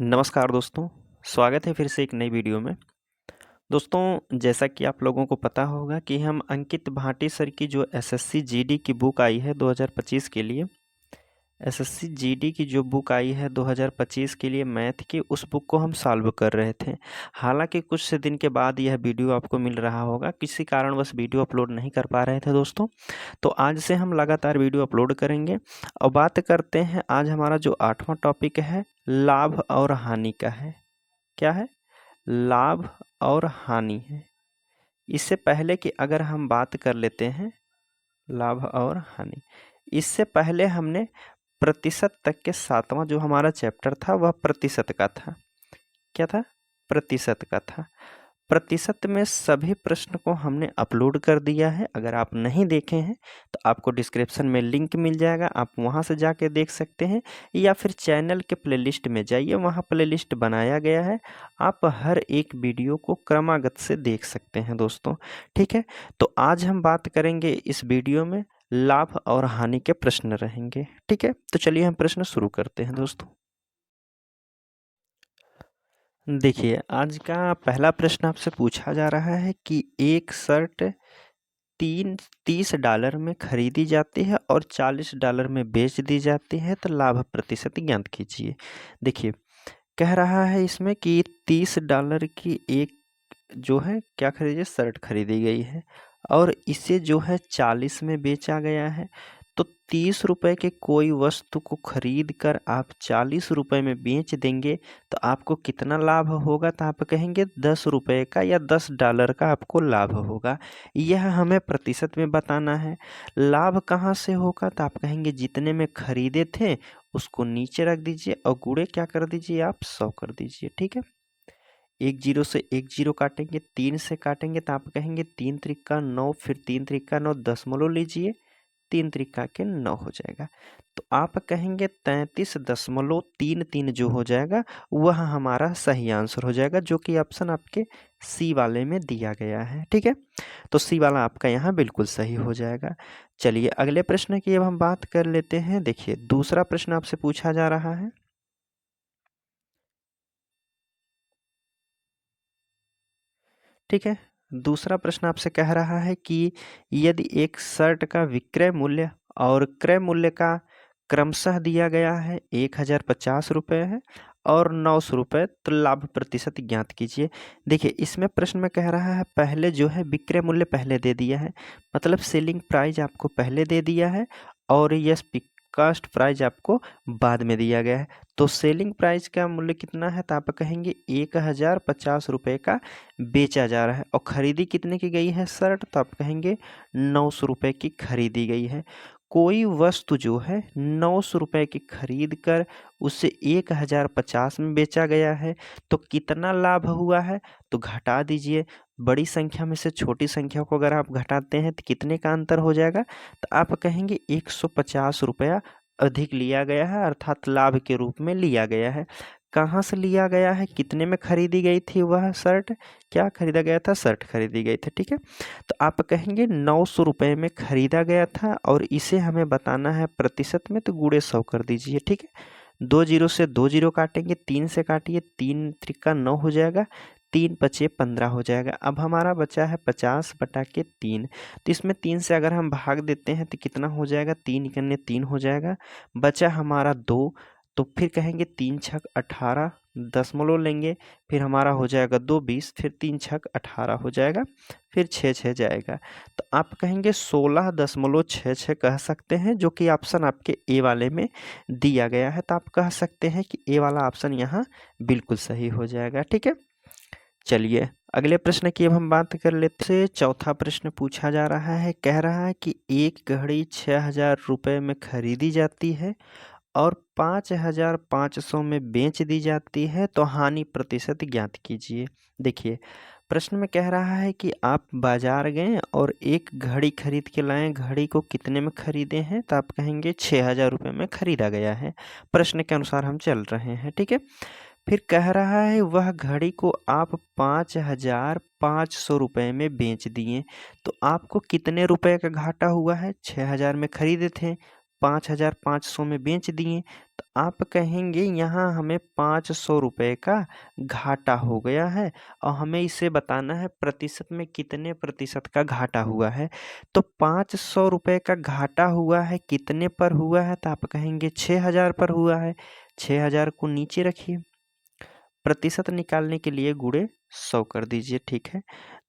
नमस्कार दोस्तों, स्वागत है फिर से एक नई वीडियो में। दोस्तों, जैसा कि आप लोगों को पता होगा कि हम अंकित भाटी सर की जो एसएससी जीडी की बुक आई है 2025 के लिए, एसएससी जीडी की जो बुक आई है 2025 के लिए मैथ की, उस बुक को हम सॉल्व कर रहे थे। हालांकि कुछ से दिन के बाद यह वीडियो आपको मिल रहा होगा, किसी कारणवश वीडियो अपलोड नहीं कर पा रहे थे दोस्तों। तो आज से हम लगातार वीडियो अपलोड करेंगे और बात करते हैं। आज हमारा जो 8वां टॉपिक है लाभ और हानि का है। क्या है? लाभ और हानि है। इससे पहले कि अगर हम बात कर लेते हैं लाभ और हानि, इससे पहले हमने प्रतिशत तक के 7वां जो हमारा चैप्टर था वह प्रतिशत का था। क्या था? प्रतिशत का था। प्रतिशत में सभी प्रश्न को हमने अपलोड कर दिया है। अगर आप नहीं देखे हैं तो आपको डिस्क्रिप्शन में लिंक मिल जाएगा, आप वहां से जाके देख सकते हैं, या फिर चैनल के प्लेलिस्ट में जाइए, वहां प्लेलिस्ट बनाया गया है। आप हर एक वीडियो को क्रमागत से देख सकते हैं दोस्तों। ठीक है, तो आज हम बात करेंगे इस वीडियो में लाभ और हानि के प्रश्न रहेंगे। ठीक है, तो चलिए हम प्रश्न शुरू करते हैं दोस्तों। देखिए, आज का पहला प्रश्न आपसे पूछा जा रहा है कि एक शर्ट तीन $30 में खरीदी जाती है और $40 में बेच दी जाती है, तो लाभ प्रतिशत ज्ञात कीजिए। देखिए, कह रहा है इसमें कि $30 की एक जो है क्या खरीदी, शर्ट खरीदी गई है और इसे जो है 40 में बेचा गया है। तो 30 रुपए के कोई वस्तु को खरीद कर आप 40 रुपए में बेच देंगे तो आपको कितना लाभ होगा? तो आप कहेंगे 10 रुपए का या $10 का आपको लाभ होगा। यह हमें प्रतिशत में बताना है। लाभ कहाँ से होगा? तो आप कहेंगे जितने में खरीदे थे उसको नीचे रख दीजिए और गुणे क्या कर दीजिए, आप 100 कर दीजिए। ठीक है, एक जीरो से एक जीरो काटेंगे, 3 से काटेंगे तो आप कहेंगे 3 त्रिका 9, फिर 3 त्रिका 9 दशमलव लीजिए, 3 त्रिका के 9 हो जाएगा। तो आप कहेंगे 33.33 जो हो जाएगा वह हमारा सही आंसर हो जाएगा, जो कि ऑप्शन आपके सी वाले में दिया गया है। ठीक है, तो सी वाला आपका यहाँ बिल्कुल सही हो जाएगा। चलिए अगले प्रश्न की अब हम बात कर लेते हैं। देखिए, दूसरा प्रश्न आपसे पूछा जा रहा है। ठीक है, दूसरा प्रश्न आपसे कह रहा है कि यदि एक शर्ट का विक्रय मूल्य और क्रय मूल्य का क्रमशः दिया गया है, 1050 रुपये है और 900 रुपये, तो लाभ प्रतिशत ज्ञात कीजिए। देखिए, इसमें प्रश्न में कह रहा है पहले जो है विक्रय मूल्य पहले दे दिया है, मतलब सेलिंग प्राइस आपको पहले दे दिया है और यस कास्ट प्राइस आपको बाद में दिया गया है। तो सेलिंग प्राइस का मूल्य कितना है? तो आप कहेंगे 1050 रुपये का बेचा जा रहा है और खरीदी कितने की गई है शर्ट? तो आप कहेंगे 900 रुपये की खरीदी गई है। कोई वस्तु जो है 900 रुपये की खरीद कर उसे 1050 में बेचा गया है, तो कितना लाभ हुआ है? तो घटा दीजिए। बड़ी संख्या में से छोटी संख्या को अगर आप घटाते हैं तो कितने का अंतर हो जाएगा? तो आप कहेंगे 150 रुपया अधिक लिया गया है, अर्थात लाभ के रूप में लिया गया है। कहाँ से लिया गया है? कितने में खरीदी गई थी वह शर्ट? क्या खरीदा गया था? शर्ट खरीदी गई थी। ठीक है, तो आप कहेंगे 900 रुपये में खरीदा गया था और इसे हमें बताना है प्रतिशत में, तो गुणे 100 कर दीजिए। ठीक है, 2 जीरो से 2 जीरो काटेंगे, 3 से काटिए, 3 त्रिका 9 हो जाएगा, 3 पचे 15 हो जाएगा। अब हमारा बचा है 50/3। तो इसमें 3 से अगर हम भाग देते हैं तो कितना हो जाएगा? 3 इकन्ने 3 हो जाएगा। बचा हमारा 2, तो फिर कहेंगे 3 छक 18 दशमलव लेंगे, फिर हमारा हो जाएगा 2 20, फिर 3 छक 18 हो जाएगा, फिर 6 6 जाएगा। तो आप कहेंगे 16.66 कह सकते हैं, जो कि ऑप्शन आपके ए वाले में दिया गया है। तो आप कह सकते हैं कि ए वाला ऑप्शन यहाँ बिल्कुल सही हो जाएगा। ठीक है, चलिए अगले प्रश्न की अब हम बात कर लेते हैं। चौथा प्रश्न पूछा जा रहा है, कह रहा है कि एक घड़ी 6000 रुपये में खरीदी जाती है और 5500 में बेच दी जाती है, तो हानि प्रतिशत ज्ञात कीजिए। देखिए, प्रश्न में कह रहा है कि आप बाजार गए और एक घड़ी खरीद के लाए। घड़ी को कितने में खरीदे हैं? तो आप कहेंगे 6000 रुपये में खरीदा गया है। प्रश्न के अनुसार हम चल रहे हैं। ठीक है, फिर कह रहा है वह घड़ी को आप 5500 रुपये में बेच दिए, तो आपको कितने रुपए का घाटा हुआ है? 6000 में खरीदे थे, 5500 में बेच दिए, तो आप कहेंगे यहाँ हमें 500 रुपये का घाटा हो गया है और हमें इसे बताना है प्रतिशत में कितने प्रतिशत का घाटा हुआ है। तो 500 रुपये का घाटा हुआ है, कितने पर हुआ है? तो आप कहेंगे 6000 पर हुआ है। 6000 को नीचे रखिए, प्रतिशत निकालने के लिए गुणे 100 कर दीजिए। ठीक है,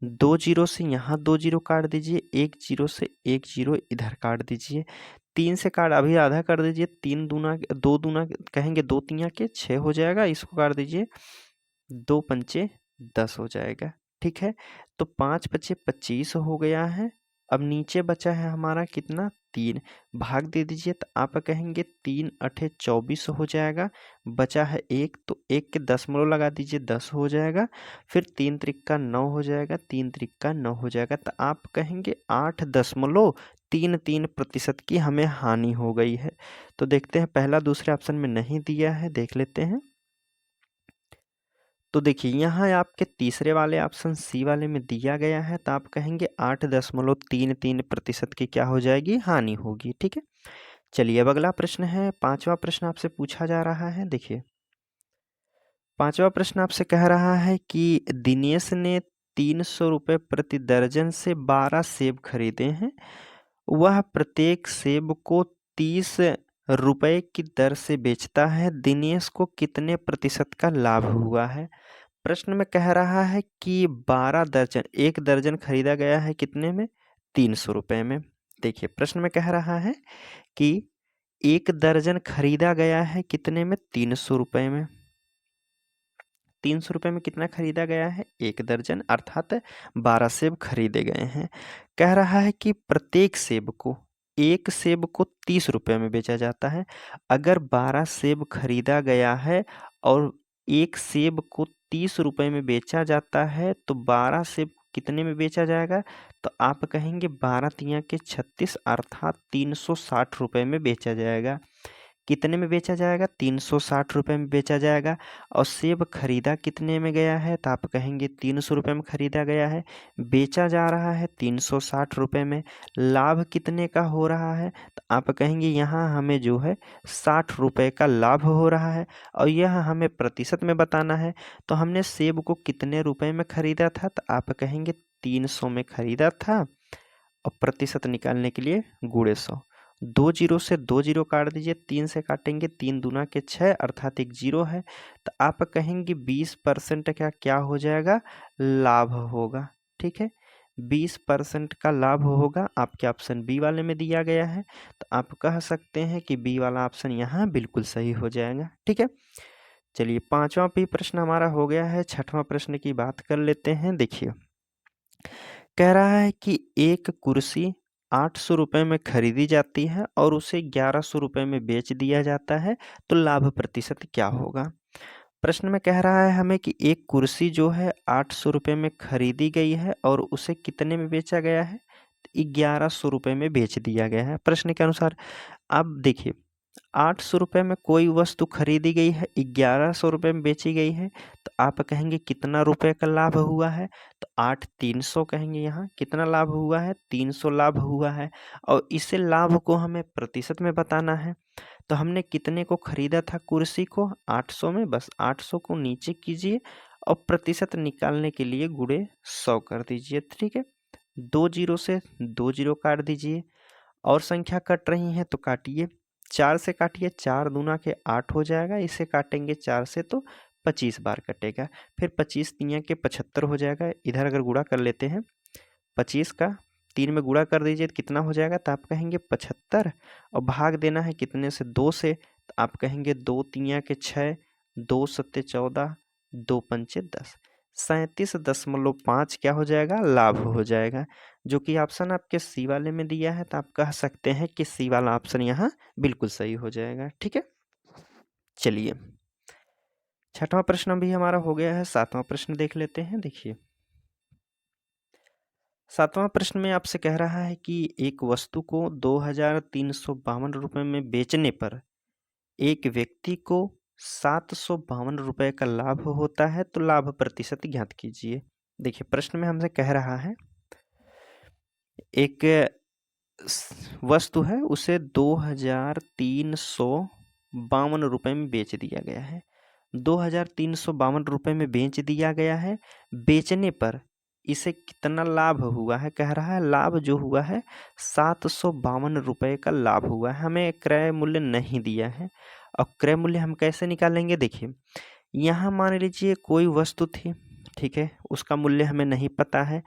2 जीरो से यहाँ 2 जीरो काट दीजिए, 1 जीरो से 1 जीरो इधर काट दीजिए, 3 से काट अभी आधा कर दीजिए, 3 दूना 2 दूना कहेंगे 2 तिया के 6 हो जाएगा, इसको काट दीजिए, 2 पंचे 10 हो जाएगा। ठीक है, तो 5 पचे 25 हो गया है। अब नीचे बचा है हमारा कितना? 3, भाग दे दीजिए, तो आप कहेंगे 3 अठे 24 हो जाएगा। बचा है 1, तो 1 के दशमलव लगा दीजिए, 10 हो जाएगा। फिर 3 त्रिक्का 9 हो जाएगा, 3 त्रिक्का 9 हो जाएगा। तो आप कहेंगे 8.33% की हमें हानि हो गई है। तो देखते हैं, पहला दूसरे ऑप्शन में नहीं दिया है, देख लेते हैं। तो देखिए यहाँ आपके तीसरे वाले ऑप्शन सी वाले में दिया गया है, तो आप कहेंगे 8.33% की क्या हो जाएगी? हानि होगी। ठीक है, चलिए अब अगला प्रश्न है, पांचवा प्रश्न आपसे पूछा जा रहा है। देखिए पांचवा प्रश्न आपसे कह रहा है कि दिनेश ने 300 रुपये प्रति दर्जन से 12 सेब खरीदे हैं। वह प्रत्येक सेब को 30 रुपए की दर से बेचता है। दिनेश को कितने प्रतिशत का लाभ हुआ है? प्रश्न में कह रहा है कि 12 दर्जन, एक दर्जन खरीदा गया है कितने में? 300 रुपये में। देखिए प्रश्न में कह रहा है कि एक दर्जन खरीदा गया है कितने में? 300 रुपये में। 300 रुपये में कितना खरीदा गया है? एक दर्जन, अर्थात 12 सेब खरीदे गए हैं। कह रहा है कि प्रत्येक सेब को, एक सेब को 30 रुपये में बेचा जाता है। अगर 12 सेब खरीदा गया है और एक सेब को 30 रुपये में बेचा जाता है, तो 12 सेब कितने में बेचा जाएगा? तो आप कहेंगे 12 तिया के 36, अर्थात 360 रुपये में बेचा जाएगा। कितने में बेचा जाएगा? 360 रुपये में बेचा जाएगा। और सेब खरीदा कितने में गया है? तो आप कहेंगे 300 रुपये में खरीदा गया है, बेचा जा रहा है 360 रुपये में। लाभ कितने का हो रहा है? तो आप कहेंगे यहाँ हमें जो है 60 रुपये का लाभ हो रहा है, और यह हमें प्रतिशत में बताना है। तो हमने सेब को कितने रुपए में खरीदा था? तो आप कहेंगे 300 में खरीदा था, और प्रतिशत निकालने के लिए गुणे 100। 2 जीरो से 2 जीरो काट दीजिए, 3 से काटेंगे 3 दूना के 6, अर्थात 1 जीरो है। तो आप कहेंगे 20% का क्या हो जाएगा? लाभ होगा। ठीक है, 20% का लाभ होगा, आपके ऑप्शन बी वाले में दिया गया है। तो आप कह सकते हैं कि बी वाला ऑप्शन यहाँ बिल्कुल सही हो जाएगा। ठीक है, चलिए पांचवा भी प्रश्न हमारा हो गया है। छठवां प्रश्न की बात कर लेते हैं। देखिए कह रहा है कि एक कुर्सी 800 रुपये में खरीदी जाती है और उसे 1100 रुपये में बेच दिया जाता है, तो लाभ प्रतिशत क्या होगा? प्रश्न में कह रहा है हमें कि एक कुर्सी जो है 800 रुपये में खरीदी गई है और उसे कितने में बेचा गया है? 1100 रुपये में बेच दिया गया है। प्रश्न के अनुसार अब देखिए 800 रुपये में कोई वस्तु खरीदी गई है, 1100 रुपये में बेची गई है, तो आप कहेंगे कितना रुपए का लाभ हुआ है? तो 8 300 कहेंगे, यहाँ कितना लाभ हुआ है? 300 लाभ हुआ है। और इसे लाभ को हमें प्रतिशत में बताना है। तो हमने कितने को खरीदा था कुर्सी को? 800 में। बस 800 को नीचे कीजिए और प्रतिशत निकालने के लिए गुणे 100 कर दीजिए। ठीक है, 2 जीरो से 2 जीरो काट दीजिए, और संख्या कट रही है तो काटिए। 4 से काटिए, 4 दूना के 8 हो जाएगा, इसे काटेंगे 4 से तो 25 बार कटेगा। फिर 25 तिया के 75 हो जाएगा। इधर अगर गुणा कर लेते हैं, 25 का 3 में गुणा कर दीजिए तो कितना हो जाएगा? तो आप कहेंगे 75, और भाग देना है कितने से? 2 से, तो आप कहेंगे 2 तिया के 6, 2 सत्ते 14, 2 पंचे 10, 37.5 क्या हो जाएगा? लाभ हो जाएगा, जो कि ऑप्शन आपके सी वाले में दिया है। तो आप कह सकते हैं कि सी वाला ऑप्शन यहाँ बिल्कुल सही हो जाएगा। ठीक है, चलिए छठवां प्रश्न भी हमारा हो गया है। सातवां प्रश्न देख लेते हैं। देखिए सातवां प्रश्न में आपसे कह रहा है कि एक वस्तु को 2352 रुपये में बेचने पर एक व्यक्ति को 752 रुपये का लाभ होता है, तो लाभ प्रतिशत ज्ञात कीजिए। देखिए प्रश्न में हमसे कह रहा है एक वस्तु है, उसे 2352 ₹2352 में बेच दिया गया है। 2352 रुपये में बेच दिया गया है। बेचने पर इसे कितना लाभ हुआ है, कह रहा है लाभ जो हुआ है 752 रुपये का लाभ हुआ है। हमें क्रय मूल्य नहीं दिया है। और क्रय मूल्य हम कैसे निकालेंगे, देखिए यहाँ मान लीजिए कोई वस्तु थी, ठीक है, उसका मूल्य हमें नहीं पता है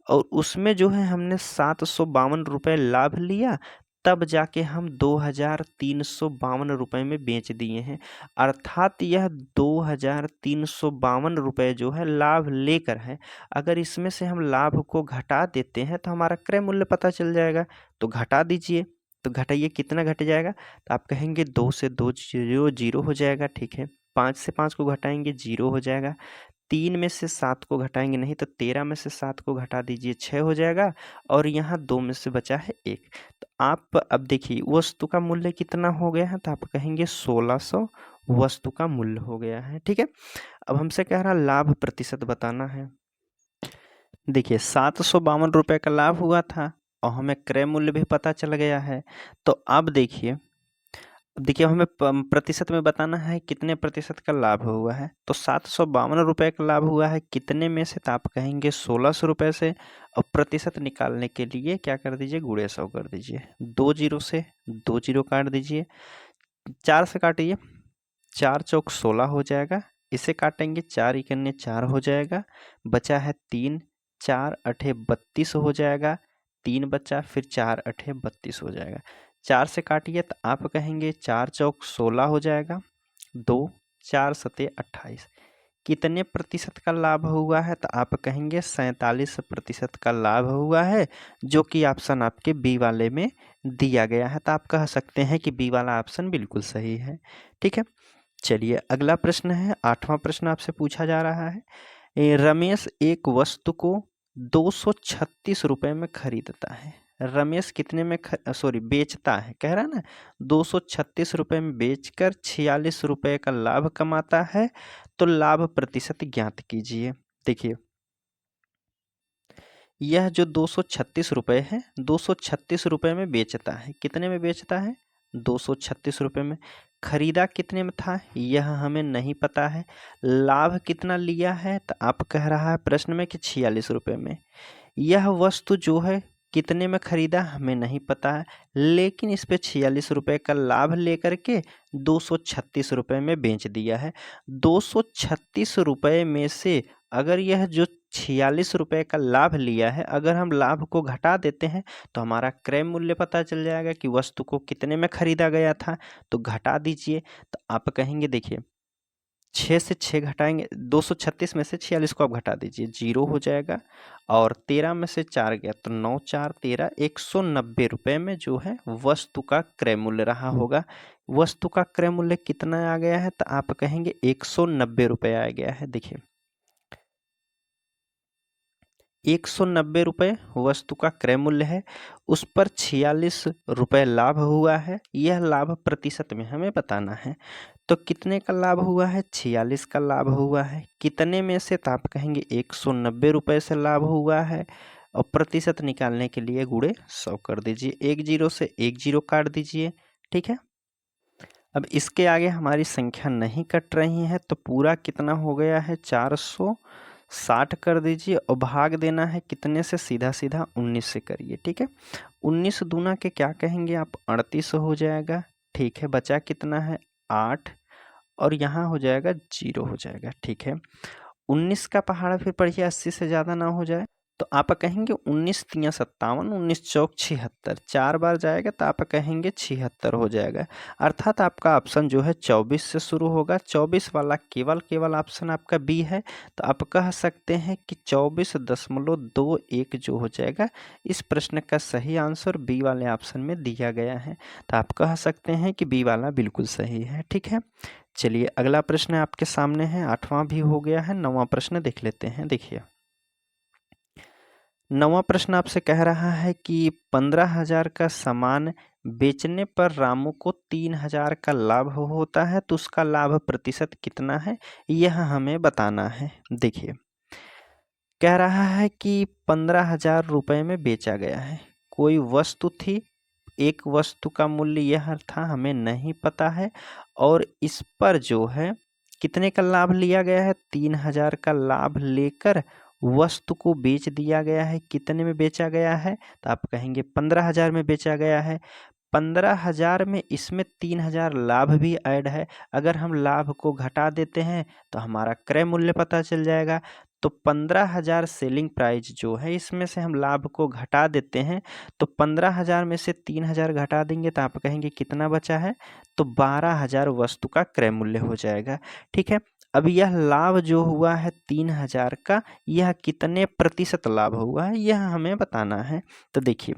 और उसमें जो है हमने 752 रुपये लाभ लिया, तब जाके हम 2352 रुपये में बेच दिए हैं। अर्थात यह 2352 रुपये जो है लाभ लेकर है। अगर इसमें से हम लाभ को घटा देते हैं तो हमारा क्रय मूल्य पता चल जाएगा। तो घटा दीजिए, तो घटाइए, कितना घट जाएगा, तो आप कहेंगे 2 से 2 जीरो हो जाएगा, ठीक है। 5 से 5 को घटाएंगे 0 हो जाएगा। 3 में से 7 को घटाएंगे नहीं तो 13 में से 7 को घटा दीजिए 6 हो जाएगा और यहाँ 2 में से बचा है 1। तो आप अब देखिए वस्तु का मूल्य कितना हो गया है, तो आप कहेंगे 1600 वस्तु का मूल्य हो गया है, ठीक है। अब हमसे कह रहा लाभ प्रतिशत बताना है। देखिए 752 रुपये का लाभ हुआ था और हमें क्रय मूल्य भी पता चल गया है। तो अब देखिए हमें प्रतिशत में बताना है कितने प्रतिशत का लाभ हुआ है। तो 752 रुपये का लाभ हुआ है कितने में से, तो आप कहेंगे 1600 रुपये से। और प्रतिशत निकालने के लिए क्या कर दीजिए, गुणे 100 कर दीजिए। 2 जीरो से 2 जीरो काट दीजिए, 4 से काटिए, 4 चौक 16 हो जाएगा। इसे काटेंगे 4 इकन्ने 4 हो जाएगा, बचा है 3, 4 अठे 32 हो जाएगा, 3 बचा, फिर 4 अठे 32 हो जाएगा। 4 से काटिए तो आप कहेंगे 4 चौक 16 हो जाएगा, 2 4 सते 28। कितने प्रतिशत का लाभ हुआ है, तो आप कहेंगे 47% का लाभ हुआ है, जो कि ऑप्शन आपके बी वाले में दिया गया है। तो आप कह सकते हैं कि बी वाला ऑप्शन बिल्कुल सही है, ठीक है। चलिए अगला प्रश्न है, 8वां प्रश्न आपसे पूछा जा रहा है। रमेश एक वस्तु को 236 रुपये में खरीदता है। रमेश कितने में बेचता है, कह रहा है ना, 236 रुपये में बेचकर 46 रुपये का लाभ कमाता है। तो लाभ प्रतिशत ज्ञात कीजिए। देखिए यह जो 236 रुपये है, 236 रुपये में बेचता है। कितने में बेचता है, 236 रुपये में। खरीदा कितने में था, यह हमें नहीं पता है। लाभ कितना लिया है, तो आप कह रहा है प्रश्न में कि 46 रुपये में। यह वस्तु जो है कितने में खरीदा हमें नहीं पता है, लेकिन इस पे 46 रुपये का लाभ लेकर के 236 रुपये में बेच दिया है। 236 रुपये में से अगर यह जो 46 रुपये का लाभ लिया है, अगर हम लाभ को घटा देते हैं तो हमारा क्रय मूल्य पता चल जाएगा कि वस्तु को कितने में खरीदा गया था। तो घटा दीजिए, तो आप कहेंगे देखिए 6 से 6 घटाएंगे, 236 में से 46 को आप घटा दीजिए, 0 हो जाएगा। और 13 में से 4 गया तो 9 4 13, 190 रुपये में जो है वस्तु का क्रय मूल्य रहा होगा। वस्तु का क्रय मूल्य कितना आ गया है, तो आप कहेंगे 190 रुपये आ गया है। देखिए 190 रुपये वस्तु का क्रय मूल्य है, उस पर 46 रुपये लाभ हुआ है। यह लाभ प्रतिशत में हमें बताना है। तो कितने का लाभ हुआ है, 46 का लाभ हुआ है। कितने में से, तो आप कहेंगे 190 रुपये से लाभ हुआ है। और प्रतिशत निकालने के लिए गुणे 100 कर दीजिए, 1 जीरो से 1 जीरो काट दीजिए, ठीक है। अब इसके आगे हमारी संख्या नहीं कट रही है, तो पूरा कितना हो गया है, 460 कर दीजिए। और भाग देना है कितने से, सीधा सीधा 19 से करिए, ठीक है। 19 दूना के क्या कहेंगे आप, 38 हो जाएगा, ठीक है। बचा कितना है, 8, और यहाँ हो जाएगा 0 हो जाएगा, ठीक है। 19 का पहाड़ा फिर पढ़िए 80 से ज़्यादा ना हो जाए, तो आप कहेंगे 19 तियाँ 57, 19 चौक 76, 4 बार जाएगा तो आप कहेंगे 76 हो जाएगा। अर्थात आपका ऑप्शन जो है 24 से शुरू होगा। 24 वाला केवल ऑप्शन आपका बी है। तो आप कह सकते हैं कि 24.21 जो हो जाएगा इस प्रश्न का सही आंसर बी वाले ऑप्शन में दिया गया है। तो आप कह सकते हैं कि बी वाला बिल्कुल सही है, ठीक है। चलिए अगला प्रश्न आपके सामने है, 8वां भी हो गया है, 9वां प्रश्न देख लेते हैं। देखिए 9वां प्रश्न आपसे कह रहा है कि 15,000 का सामान बेचने पर रामू को 3,000 का लाभ होता है, तो उसका लाभ प्रतिशत कितना है, यह हमें बताना है। देखिए कह रहा है कि 15,000 रुपये में बेचा गया है। कोई वस्तु थी, एक वस्तु का मूल्य यह था, हमें नहीं पता है। और इस पर जो है कितने का लाभ लिया गया है, 3000 का लाभ लेकर वस्तु को बेच दिया गया है। कितने में बेचा गया है, तो आप कहेंगे 15,000 में बेचा गया है। 15,000 में इसमें 3000 लाभ भी ऐड है। अगर हम लाभ को घटा देते हैं तो हमारा क्रय मूल्य पता चल जाएगा। तो 15,000 सेलिंग प्राइस जो है, इसमें से हम लाभ को घटा देते हैं, तो 15,000 में से 3000 घटा देंगे तो आप कहेंगे कितना बचा है, तो 12,000 वस्तु का क्रय मूल्य हो जाएगा। ठीक है, अब यह लाभ जो हुआ है 3000 का, यह कितने प्रतिशत लाभ हुआ है, यह हमें बताना है। तो देखिए,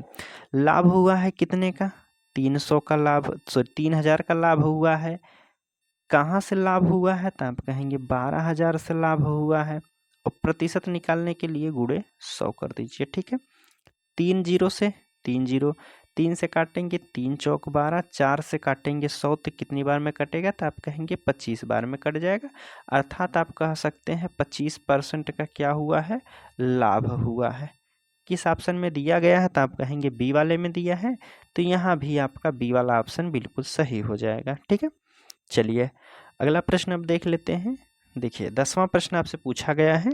लाभ हुआ है कितने का, 300 का लाभ, 3000 का लाभ हुआ है। कहाँ से लाभ हुआ है, तो आप कहेंगे 12,000 से लाभ हुआ है। और प्रतिशत निकालने के लिए गुणे 100 कर दीजिए। ठीक है, 3 जीरो से 3 जीरो, 3 से काटेंगे 3 चौक 12, 4 से काटेंगे 100, तो कितनी बार में कटेगा, तो आप कहेंगे 25 बार में कट जाएगा। अर्थात आप कह सकते हैं 25% का क्या हुआ है, लाभ हुआ है। किस ऑप्शन में दिया गया है, तो आप कहेंगे बी वाले में दिया है। तो यहाँ भी आपका बी वाला ऑप्शन बिल्कुल सही हो जाएगा। ठीक है, चलिए अगला प्रश्न अब देख लेते हैं। देखिए 10वां प्रश्न आपसे पूछा गया है,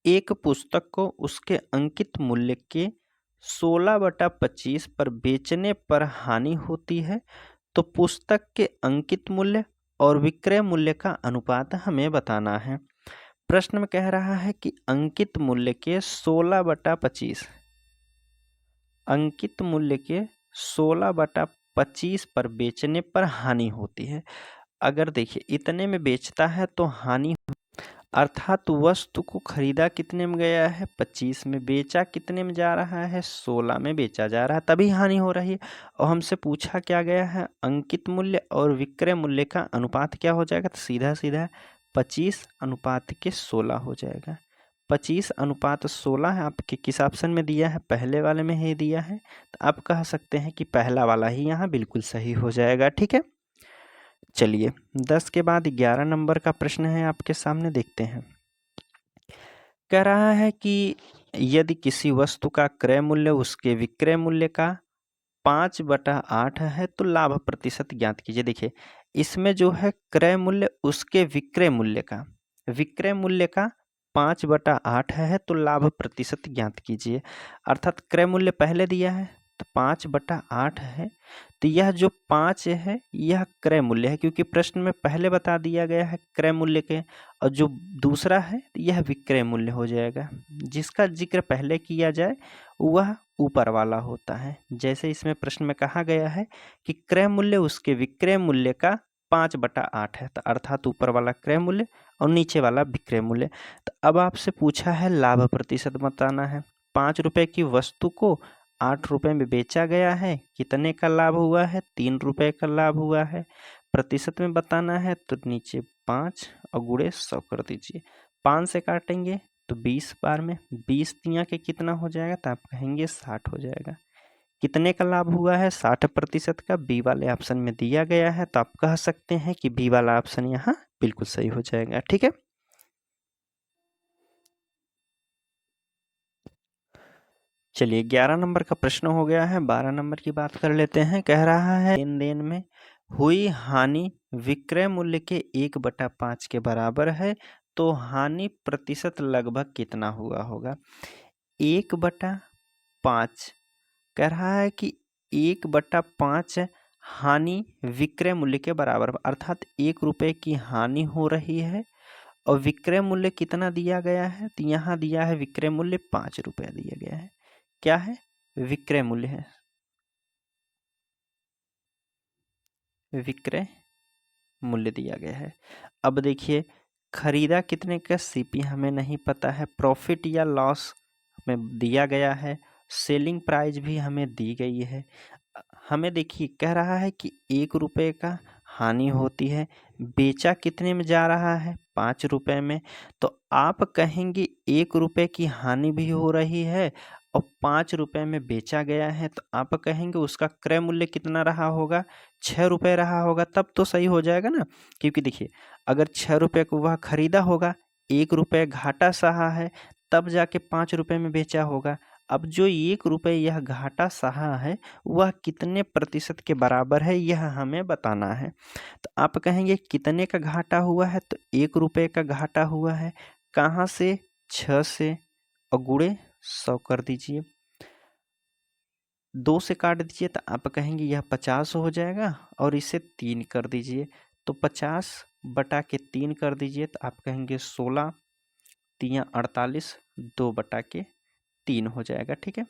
एक पुस्तक को उसके अंकित मूल्य के 16/25 पर बेचने पर हानि होती है, तो पुस्तक के अंकित मूल्य और विक्रय मूल्य का अनुपात हमें बताना है। प्रश्न में कह रहा है कि अंकित मूल्य के 16/25, अंकित मूल्य के 16/25 पर बेचने पर हानि होती है। अगर देखिए इतने में बेचता है तो हानि, अर्थात वस्तु को खरीदा कितने में गया है, 25 में, बेचा कितने में जा रहा है, 16 में बेचा जा रहा है, तभी हानि हो रही है। और हमसे पूछा क्या गया है, अंकित मूल्य और विक्रय मूल्य का अनुपात क्या हो जाएगा, तो सीधा सीधा 25:16 हो जाएगा। 25:16 है, आपके किस ऑप्शन में दिया है, पहले वाले में ही दिया है। तो आप कह सकते हैं कि पहला वाला ही यहाँ बिल्कुल सही हो जाएगा। ठीक है, चलिए 10 के बाद 11 नंबर का प्रश्न है आपके सामने, देखते हैं। कह रहा है कि यदि किसी वस्तु का क्रय मूल्य उसके विक्रय मूल्य का 5/8 है तो लाभ प्रतिशत ज्ञात कीजिए। देखिए इसमें जो है क्रय मूल्य उसके विक्रय मूल्य का, विक्रय मूल्य का 5/8 है तो लाभ प्रतिशत ज्ञात कीजिए। अर्थात क्रय मूल्य पहले दिया है तो 5/8 है, तो यह जो 5 है यह क्रय मूल्य है, क्योंकि प्रश्न में पहले बता दिया गया है क्रय मूल्य के, और जो दूसरा है यह विक्रय मूल्य हो जाएगा। जिसका जिक्र पहले किया जाए वह ऊपर वाला होता है। जैसे इसमें प्रश्न में कहा गया है कि क्रय मूल्य उसके विक्रय मूल्य का 5/8 है, तो अर्थात ऊपर वाला क्रय मूल्य और नीचे वाला विक्रय मूल्य। तो अब आपसे पूछा है लाभ प्रतिशत बताना है। 5 रुपए की वस्तु को 8 रुपए में बेचा गया है, कितने का लाभ हुआ है, 3 रुपए का लाभ हुआ है। प्रतिशत में बताना है तो नीचे 5 और गुणे 100 कर दीजिए। 5 से काटेंगे तो 20 बार में, 20 तिया के कितना हो जाएगा, तो आप कहेंगे 60 हो जाएगा। कितने का लाभ हुआ है, 60% का, बी वाले ऑप्शन में दिया गया है। तो आप कह सकते हैं कि बी वाला ऑप्शन यहाँ बिल्कुल सही हो जाएगा। ठीक है, चलिए 11 नंबर का प्रश्न हो गया है। 12 नंबर की बात कर लेते हैं। कह रहा है लेन देन में हुई हानि विक्रय मूल्य के 1/5 के बराबर है, तो हानि प्रतिशत लगभग कितना हुआ होगा। 1/5 कह रहा है कि 1/5 हानि विक्रय मूल्य के बराबर, अर्थात 1 रुपए की हानि हो रही है और विक्रय मूल्य कितना दिया गया है, तो यहाँ दिया है विक्रय मूल्य 5 रुपया दिया गया है। क्या है, विक्रय मूल्य है, विक्रय मूल्य दिया गया है। अब देखिए खरीदा कितने का, सीपी हमें नहीं पता है, प्रॉफिट या लॉस में दिया गया है, सेलिंग प्राइस भी हमें दी गई है। हमें देखिए कह रहा है कि 1 रुपए का हानि होती है, बेचा कितने में जा रहा है, 5 रुपए में। तो आप कहेंगे 1 रुपए की हानि भी हो रही है और 5 रुपए में बेचा गया है, तो आप कहेंगे उसका क्रय मूल्य कितना रहा होगा, 6 रुपए रहा होगा, तब तो सही हो जाएगा ना। क्योंकि देखिए अगर 6 रुपए को वह खरीदा होगा, 1 रुपए घाटा सहा है, तब जाके 5 रुपए में बेचा होगा। अब जो 1 रुपये यह घाटा सहा है वह कितने प्रतिशत के बराबर है यह हमें बताना है। तो आप कहेंगे कितने का घाटा हुआ है, तो 1 रुपये का घाटा हुआ है। कहाँ से? 6 से, और गुणे 100 कर दीजिए। 2 से काट दीजिए तो आप कहेंगे यह 50 हो जाएगा, और इसे 3 कर दीजिए तो 50 बटा के 3 कर दीजिए तो आप कहेंगे 16, 3 48, 2 बटा के 3 हो जाएगा। ठीक है,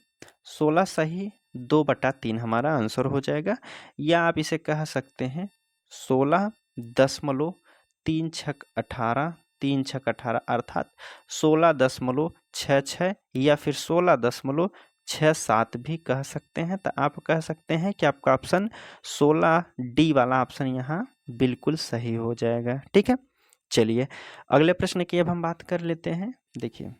16 सही 2 बटा 3 हमारा आंसर हो जाएगा। या आप इसे कह सकते हैं 16.3 छक 18, 3 छक 18 अर्थात 16.66 या फिर 16.67 भी कह सकते हैं। तो आप कह सकते हैं कि आपका ऑप्शन 16D वाला ऑप्शन यहाँ बिल्कुल सही हो जाएगा। ठीक है, चलिए अगले प्रश्न की अब हम बात कर लेते हैं। देखिए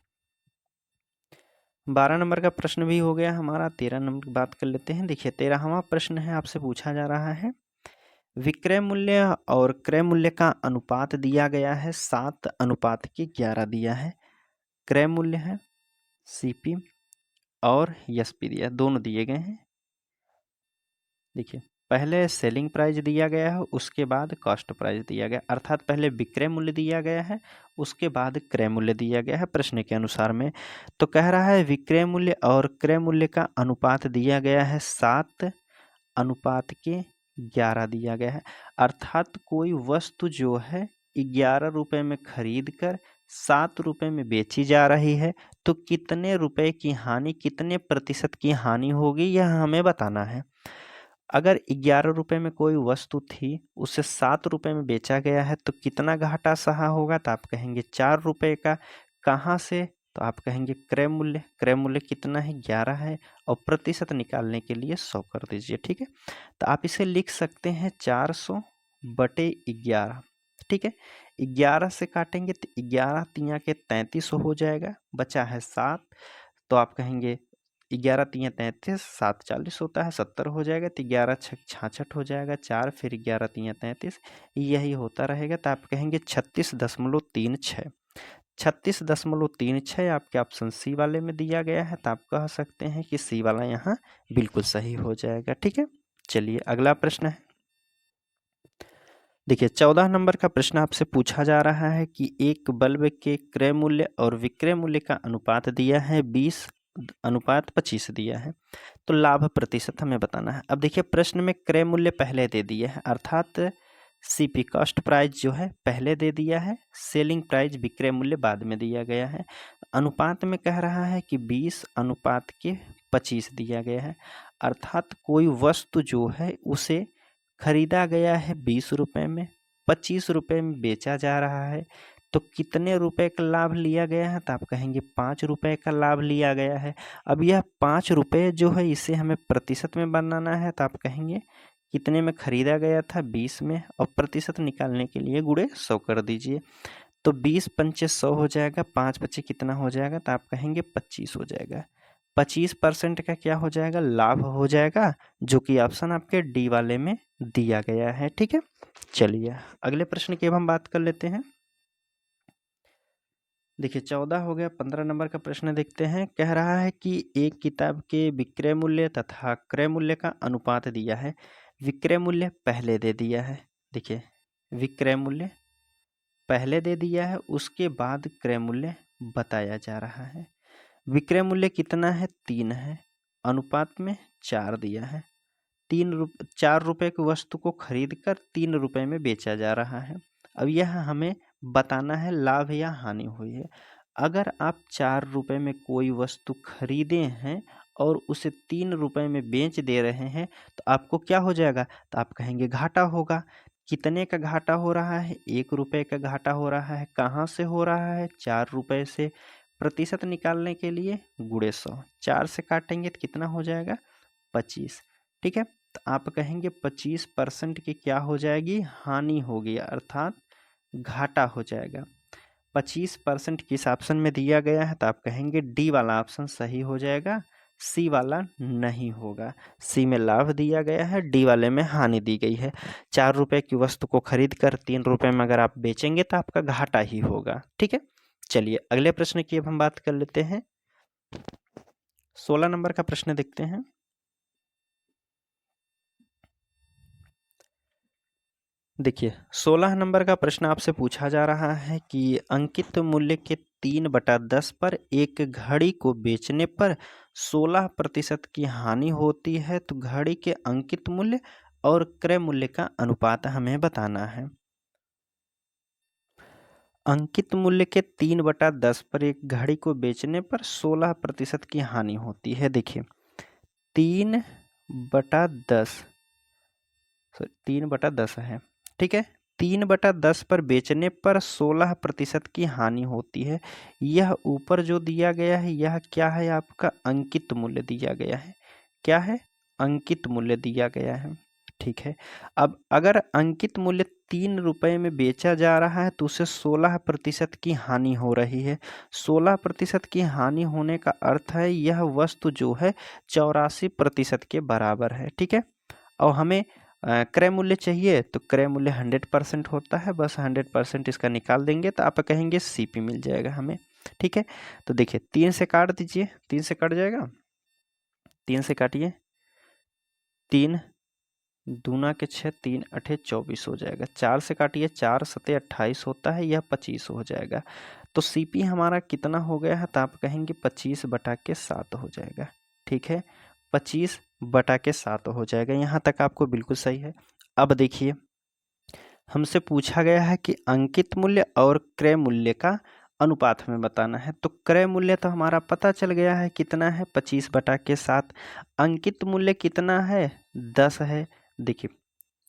12 नंबर का प्रश्न भी हो गया हमारा, 13 नंबर की बात कर लेते हैं। देखिए 13वां प्रश्न है, आपसे पूछा जा रहा है विक्रय मूल्य और क्रय मूल्य का अनुपात दिया गया है 7:11 दिया है। क्रय मूल्य है सीपी और एसपी दिया, दोनों दिए गए हैं। देखिए पहले सेलिंग प्राइस दिया गया है, उसके बाद कॉस्ट प्राइस दिया गया, अर्थात पहले विक्रय मूल्य दिया गया है, उसके बाद क्रय मूल्य दिया गया है प्रश्न के अनुसार में। तो कह रहा है विक्रय मूल्य और क्रय मूल्य का अनुपात दिया गया है 7:11 दिया गया है, अर्थात कोई वस्तु जो है 11 रुपये में खरीद कर 7 रुपये में बेची जा रही है, तो कितने रुपए की हानि, कितने प्रतिशत की हानि होगी यह हमें बताना है। अगर 11 रुपये में कोई वस्तु थी, उसे 7 रुपये में बेचा गया है, तो कितना घाटा सहा होगा, तो आप कहेंगे 4 रुपये का। कहाँ से, तो आप कहेंगे क्रय मूल्य। क्रय मूल्य कितना है, 11 है, और प्रतिशत निकालने के लिए 100 कर दीजिए। ठीक है, तो आप इसे लिख सकते हैं 400 बटे 11। ठीक है, 11 से काटेंगे तो 11 तिया के 33 हो जाएगा, बचा है 7, तो आप कहेंगे 11 तिया 33, 7 40 होता है, 70 हो जाएगा, तो 11 छक 66 हो जाएगा, 4 फिर 11 तिया 33, यही होता रहेगा। तो आप कहेंगे 36.36। 36.36 आपके ऑप्शन सी वाले में दिया गया है, तो आप कह सकते हैं कि सी वाला यहाँ बिल्कुल सही हो जाएगा। ठीक है, चलिए अगला प्रश्न है। देखिए 14 नंबर का प्रश्न आपसे पूछा जा रहा है कि एक बल्ब के क्रय मूल्य और विक्रय मूल्य का अनुपात दिया है 20:25 दिया है, तो लाभ प्रतिशत हमें बताना है। अब देखिए प्रश्न में क्रय मूल्य पहले दे दिया है, अर्थात सीपी कॉस्ट प्राइस जो है पहले दे दिया है, सेलिंग प्राइस विक्रय मूल्य बाद में दिया गया है। अनुपात में कह रहा है कि 20:25 दिया गया है, अर्थात कोई वस्तु जो है उसे खरीदा गया है 20 रुपये में, 25 रुपये में बेचा जा रहा है, तो कितने रुपए का लाभ लिया गया है, तो आप कहेंगे 5 रुपये का लाभ लिया गया है। अब यह 5 रुपये जो है इसे हमें प्रतिशत में बनाना है, तो आप कहेंगे कितने में खरीदा गया था, 20 में, और प्रतिशत निकालने के लिए गुणे 100 कर दीजिए, तो 20 पंचे 100 हो जाएगा, 5 बचे कितना हो जाएगा, तो आप कहेंगे 25 हो जाएगा। 25% का क्या हो जाएगा, लाभ हो जाएगा, जो कि ऑप्शन आपके डी वाले में दिया गया है। ठीक है, चलिए अगले प्रश्न की अब हम बात कर लेते हैं। देखिए 14 हो गया, 15 नंबर का प्रश्न देखते हैं। कह रहा है कि एक किताब के विक्रय मूल्य तथा क्रय मूल्य का अनुपात दिया है, विक्रय मूल्य पहले दे दिया है। देखिए विक्रय मूल्य पहले दे दिया है, उसके बाद क्रय मूल्य बताया जा रहा है। विक्रय मूल्य कितना है, 3 है, अनुपात में 4 दिया है। 4 रुपये की वस्तु को खरीद कर 3 रुपये में बेचा जा रहा है। अब यह हमें बताना है लाभ या हानि हुई है। अगर आप 4 रुपये में कोई वस्तु खरीदे हैं और उसे 3 रुपये में बेच दे रहे हैं, तो आपको क्या हो जाएगा, तो आप कहेंगे घाटा होगा। कितने का घाटा हो रहा है, 1 रुपये का घाटा हो रहा है। कहाँ से हो रहा है, 4 रुपये से। प्रतिशत निकालने के लिए गुणे 100, 4 से काटेंगे तो कितना हो जाएगा, 25। ठीक है, तो आप कहेंगे 25% की क्या हो जाएगी, हानि होगी, अर्थात घाटा हो जाएगा। 25% किस ऑप्शन में दिया गया है, तो आप कहेंगे डी वाला ऑप्शन सही हो जाएगा, सी वाला नहीं होगा। सी में लाभ दिया गया है, डी वाले में हानि दी गई है। 4 रुपये की वस्तु को खरीद कर 3 रुपये में अगर आप बेचेंगे तो आपका घाटा ही होगा। ठीक है, चलिए अगले प्रश्न की अब हम बात कर लेते हैं। 16 नंबर का प्रश्न देखते हैं। देखिए 16 नंबर का प्रश्न आपसे पूछा जा रहा है कि अंकित मूल्य के 3/10 पर एक घड़ी को बेचने पर 16% की हानि होती है, तो घड़ी के अंकित मूल्य और क्रय मूल्य का अनुपात हमें बताना है। अंकित मूल्य के 3/10 पर एक घड़ी को बेचने पर 16% की हानि होती है। देखिए 3/10 3/10 है, ठीक है। 3/10 पर बेचने पर 16% की हानि होती है। यह ऊपर जो दिया गया है यह क्या है, आपका अंकित मूल्य दिया गया है। क्या है, अंकित मूल्य दिया गया है, ठीक है। अब अगर अंकित मूल्य 3 रुपए में बेचा जा रहा है तो उसे 16% की हानि हो रही है। 16% की हानि होने का अर्थ है यह वस्तु जो है 84% के बराबर है, ठीक है। और हमें क्रय मूल्य चाहिए, तो क्रय मूल्य 100% होता है, बस 100% इसका निकाल देंगे तो आप कहेंगे सीपी मिल जाएगा हमें, ठीक है। तो देखिए 3 से काट दीजिए, 3 से कट जाएगा, 3 से काटिए, 3 दूना के 6, 3 अठे 24 हो जाएगा। 4 से काटिए, 4 सते 28 होता है, यह 25 हो जाएगा। तो सीपी हमारा कितना हो गया है, तो आप कहेंगे 25/7 हो जाएगा, ठीक है। 25/7 हो जाएगा। यहाँ तक आपको बिल्कुल सही है। अब देखिए हमसे पूछा गया है कि अंकित मूल्य और क्रय मूल्य का अनुपात हमें बताना है। तो क्रय मूल्य तो हमारा पता चल गया है कितना है, 25/7। अंकित मूल्य कितना है, 10 है। देखिए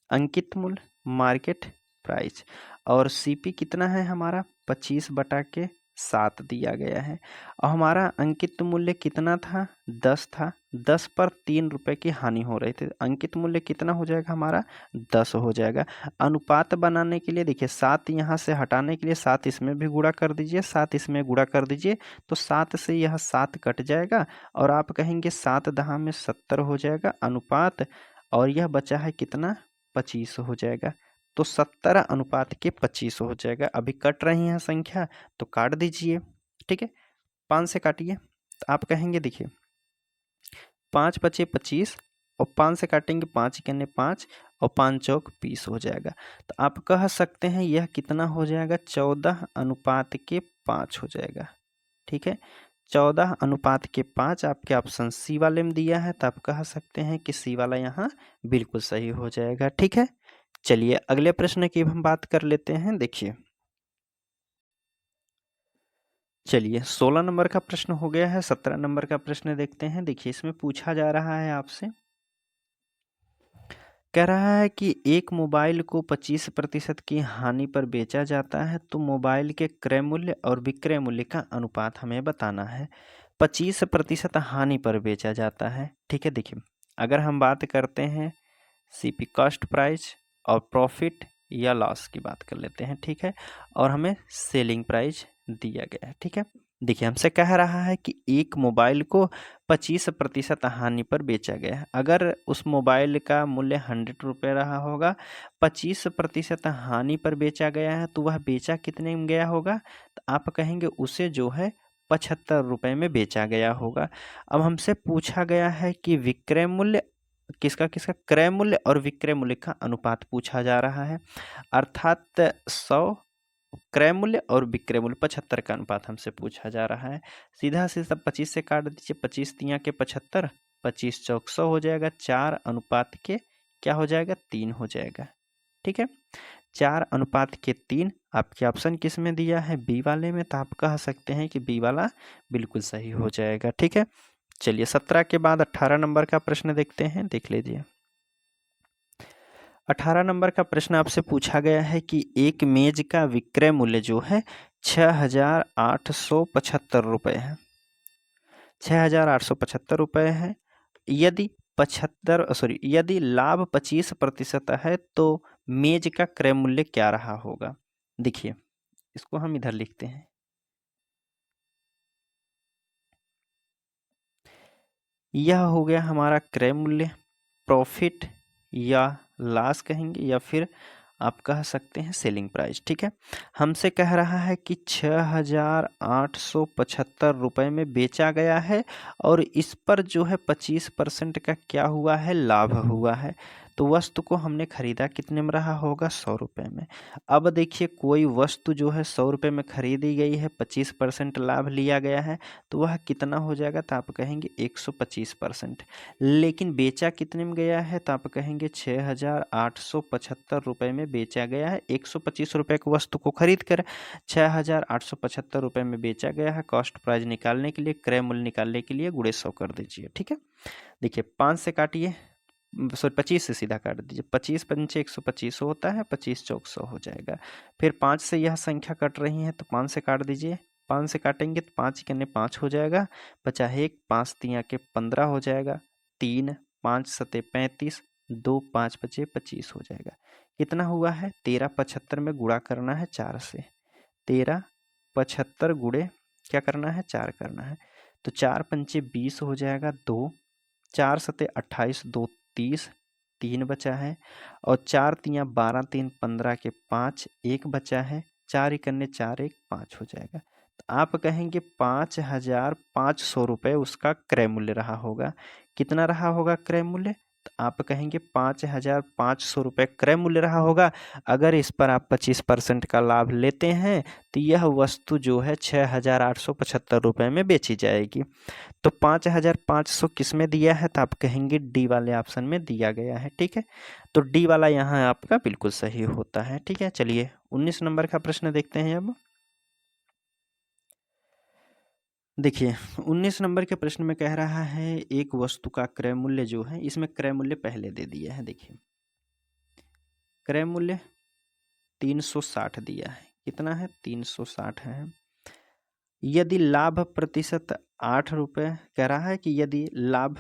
अंकित मूल्य मार्केट प्राइस और सीपी कितना है हमारा, 25/7 दिया गया है। और हमारा अंकित मूल्य कितना था, 10 था। 10 पर 3 रुपए की हानि हो रही थी, अंकित मूल्य कितना हो जाएगा हमारा, 10 हो जाएगा। अनुपात बनाने के लिए देखिए 7 यहाँ से हटाने के लिए 7 इसमें भी गुणा कर दीजिए, 7 इसमें गुणा कर दीजिए, तो 7 से यह 7 कट जाएगा और आप कहेंगे 7×10 में 70 हो जाएगा अनुपात, और यह बचा है कितना, 25 हो जाएगा। तो 70/25 हो जाएगा। अभी कट रही है संख्या तो काट दीजिए, ठीक है। 5 से काटिए, तो आप कहेंगे देखिए 5 बचे 25 और 5 से काटेंगे, 5 कन्ने 5 और 5 चौक 20 हो जाएगा। तो आप कह सकते हैं यह कितना हो जाएगा, 14/5 हो जाएगा, ठीक है। 14/5 आपके ऑप्शन सी वाले में दिया है, तो आप कह सकते हैं कि सी वाला यहाँ बिल्कुल सही हो जाएगा, ठीक है। चलिए अगले प्रश्न की हम बात कर लेते हैं। देखिए चलिए 16 नंबर का प्रश्न हो गया है, 17 नंबर का प्रश्न देखते हैं। देखिए इसमें पूछा जा रहा है आपसे, कह रहा है कि एक मोबाइल को 25% की हानि पर बेचा जाता है, तो मोबाइल के क्रय मूल्य और विक्रय मूल्य का अनुपात हमें बताना है। 25% हानि पर बेचा जाता है, ठीक है। देखिए अगर हम बात करते हैं सीपी कॉस्ट प्राइस और प्रॉफिट या लॉस की बात कर लेते हैं, ठीक है। और हमें सेलिंग प्राइस दिया गया है, ठीक है। देखिए हमसे कह रहा है कि एक मोबाइल को 25% हानि पर बेचा गया है। अगर उस मोबाइल का मूल्य 100 रुपये रहा होगा, 25% हानि पर बेचा गया है, तो वह बेचा कितने में गया होगा, तो आप कहेंगे उसे जो है 75 रुपये में बेचा गया होगा। अब हमसे पूछा गया है कि विक्रय मूल्य किसका किसका, क्रय मूल्य और विक्रय मूल्य का अनुपात पूछा जा रहा है। अर्थात 100 क्रय मूल्य और विक्रय मूल्य 75 का अनुपात हमसे पूछा जा रहा है। सीधा सीधा 25 से काट दीजिए, 25 तिया के 75, 25 चौक 100 हो जाएगा। 4 क्या हो जाएगा, 3 हो जाएगा, ठीक है। 4:3 आपके ऑप्शन किस में दिया है, बी वाले में, तो आप कह सकते हैं कि बी वाला बिल्कुल सही हो जाएगा, ठीक है। चलिए 17 के बाद 18 नंबर का प्रश्न देखते हैं, देख लीजिए। 18 नंबर का प्रश्न आपसे पूछा गया है कि एक मेज का विक्रय मूल्य जो है 6,875 रुपये है, 6,875 रुपये है। यदि लाभ 25% है तो मेज का क्रय मूल्य क्या रहा होगा। देखिए इसको हम इधर लिखते हैं, यह हो गया हमारा क्रय मूल्य, प्रॉफिट या लॉस कहेंगे, या फिर आप कह सकते हैं सेलिंग प्राइस। ठीक है, हमसे कह रहा है कि 6,875 रुपये में बेचा गया है और इस पर जो है 25% का क्या हुआ है, लाभ हुआ है। तो वस्तु को हमने खरीदा कितने में रहा होगा, 100 रुपये में। अब देखिए कोई वस्तु जो है 100 रुपये में खरीदी गई है, 25% लाभ लिया गया है, तो वह कितना हो जाएगा, तो आप कहेंगे 125%। लेकिन बेचा कितने में गया है, तो आप कहेंगे 6,875 रुपये में बेचा गया है। 125 रुपये की वस्तु को खरीद कर 6,875 रुपये में बेचा गया है। कॉस्ट प्राइस निकालने के लिए, क्रय मूल्य निकालने के लिए गुणे 100 कर दीजिए। ठीक है, देखिए 5 से काटिए, सॉरी 25 से सीधा काट दीजिए। 25 पंचे 125 होता है, 25 चौक 100 हो जाएगा। फिर 5 से यह संख्या कट रही है तो 5 से काट दीजिए। 5 से काटेंगे तो 5 कन्ने 5 हो जाएगा, बचा है 1, 5 तिया के 15 हो जाएगा, 3 5 सते 35, 2 5 बचे 25 हो जाएगा। कितना हुआ है, 1375 में गुणा करना है 4 से। 1375 गुणे क्या करना है, 4 करना है। तो 4 पंचे 20 हो जाएगा, 2 4 सते 28, 2 30, 3 बचा है। और 4 तियाँ 12, 3 15 के 5, 1 बचा है। 4 इकन्ने 4 1 5 हो जाएगा। तो आप कहेंगे 5,500 रुपये उसका क्रय मूल्य रहा होगा। कितना रहा होगा क्रय मूल्य, तो आप कहेंगे 5,500 रुपये क्रय मूल्य रहा होगा। अगर इस पर आप 25% का लाभ लेते हैं तो यह वस्तु जो है 6,875 रुपये में बेची जाएगी। तो 5,500 किस में दिया है, तो आप कहेंगे डी वाले ऑप्शन में दिया गया है। ठीक है, तो डी वाला यहाँ आपका बिल्कुल सही होता है। ठीक है, चलिए 19 नंबर का प्रश्न देखते हैं। अब देखिए 19 नंबर के प्रश्न में कह रहा है एक वस्तु का क्रय मूल्य जो है, इसमें क्रय मूल्य पहले दे दिया है। देखिए क्रय मूल्य 360 दिया है। कितना है, 360 है। यदि लाभ प्रतिशत 8 रुपये कह रहा है कि यदि लाभ